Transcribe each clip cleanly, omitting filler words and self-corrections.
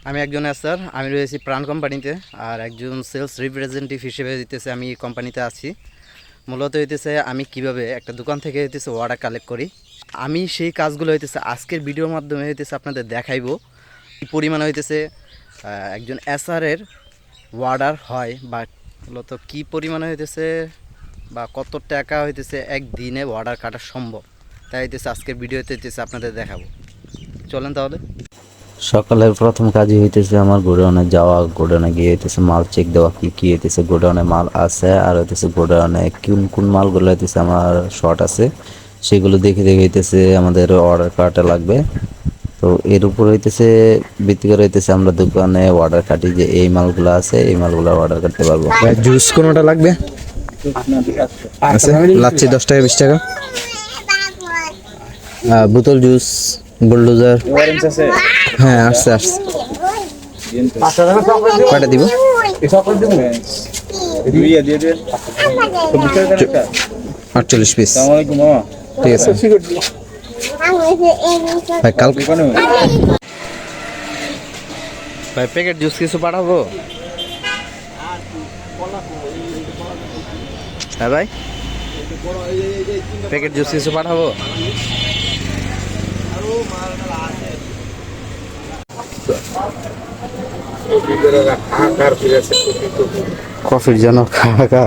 আমি একজন স্যার, আমি রয়েছি প্রাণ কোম্পানিতে আর একজন সেলস রিপ্রেজেন্টেটিভ হিসেবে হইতেছে আমি এই কোম্পানিতে আছি। মূলত হইতেছে আমি কিভাবে একটা দোকান থেকে হইতেছে অর্ডার কালেক্ট করি, আমি সেই কাজগুলো হইতেছে আজকের ভিডিওর মাধ্যমে হইতেছে আপনাদের দেখাইবো। কী পরিমাণে হইতেছে একজন এসআরের অর্ডার হয় বা মূলত কী পরিমাণে হইতেছে বা কত টাকা হইতেছে একদিনে অর্ডার কাটা সম্ভব, তাই হইতেছে আজকের ভিডিওতে হইতেছে আপনাদের দেখাবো। চলেন তাহলে। সকালের প্রথম কাজই হইতেছে আমার গোডাউনে যাওয়া, গোডাউনে গিয়ে হইতেছে মাল চেক দেওয়া, কি কি হইতেছে গোডাউনে মাল আছে আর হইতেছে গোডাউনে কোন কোন মালগুলো হইতেছে আমার শর্ট আছে সেগুলো দেখে দেখে হইতেছে আমাদের অর্ডার কাটা লাগবে। তো এর উপর হইতেছে ভিত্তি করে হইতেছে আমরা দোকানে অর্ডার কাটি যে এই মালগুলো আছে এই মালগুলো অর্ডার করতে পারবো। জুস কোনটা লাগবে? আছে লাচ্ছি 10 টাকা 20 টাকা। বোতল জুস বুলডোজার হ্যাঁ আসছে আসছে। কয়টা দিব? 48 পিস। ঠিক আছে ভাই, কালকে ভাই প্যাকেট জুস কিছু পাঠাবো? হ্যাঁ ভাই, প্যাকেট জুস কিছু পাঠাবো? কফির জন্য খাকা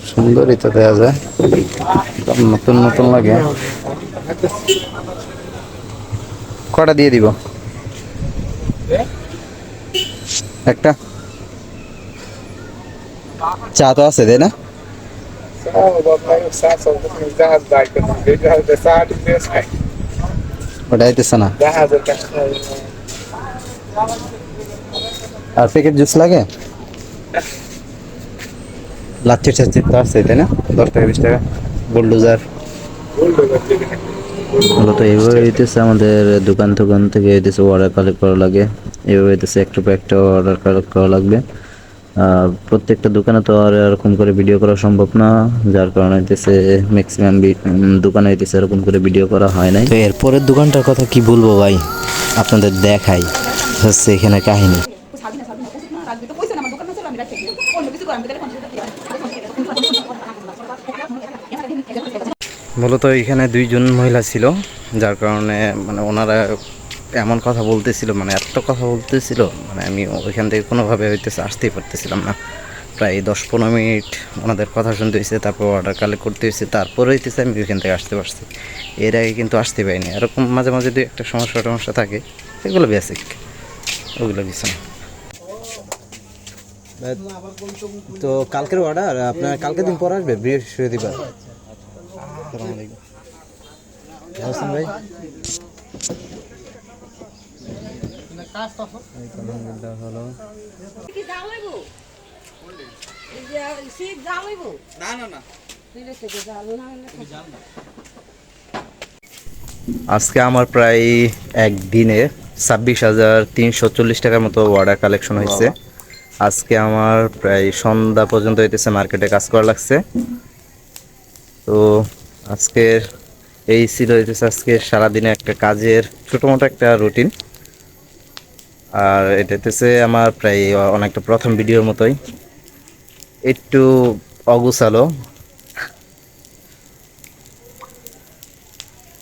সুন্দরই তো দেওয়া যায়, নতুন নতুন লাগে। কটা দিয়ে দিব? একটা চা তো আছে তাই না? ওটা আইতেছে না। আর প্যাকেট জুস লাগে? লাচ্ছি টাচ্ছি তো আছে তাই না? 10 টাকা 20 টাকা বুলডোজার। মূলত এইভাবে হইতেছে আমাদের দোকান থেকে হইতেছে অর্ডার কালেক্ট করা লাগে। এইভাবে হইতেছে একটা পর একটা অর্ডার কালেক্ট করা লাগবে। প্রত্যেকটা দোকানে তো আর এরকম করে ভিডিও করা সম্ভব না, যার কারণে হইতেছে ম্যাক্সিমাম দোকানে হইতেছে এরকম করে ভিডিও করা হয় নাই। তো এরপরের দোকানটার কথা কি বলবো ভাই, আপনাদের দেখাই হচ্ছে এখানে কাহিনী। মূলত এখানে 2জন মহিলা ছিল, যার কারণে মানে ওনারা এমন কথা বলতেছিল, মানে এত কথা বলতেছিল, মানে আমি ওইখান থেকে কোনোভাবে হইতেছে আসতেই পারতেছিলাম না। প্রায় 10-15 মিনিট ওনাদের কথা শুনতে হয়েছে, তারপর অর্ডার কালেক্ট করতে হয়েছে, তারপরে হইতেছে আমি ওইখান থেকে আসতে পারছি। এর আগে কিন্তু আসতে পারিনি। এরকম মাঝে মাঝে দুই একটা সমস্যা থাকে, এগুলো বেসিক, ওগুলো কিছু না। তো কালকের অর্ডার আপনার কালকে দিন পর আসবে, বৃহস্পতিবার। আসসালামু আলাইকুম ভাই। হলো আজকে আমার প্রায় একদিনে 26,340 টাকার মতো অর্ডার কালেকশন হয়েছে। আজকে আমার প্রায় সন্ধ্যা পর্যন্ত হইতেছে মার্কেটে কাজ করা লাগছে। তো আজকের এই ছিল হইতেছে আজকে সারাদিনে একটা কাজের ছোটো মোটো একটা রুটিন। আর এটা হইতেছে আমার প্রায় অনেকটা প্রথম ভিডিওর মতোই, একটু অগুছালো।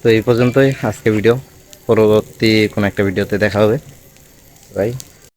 তো এই পর্যন্তই আজকে ভিডিও, পরবর্তী কোনো একটা ভিডিওতে দেখা হবে। বাই।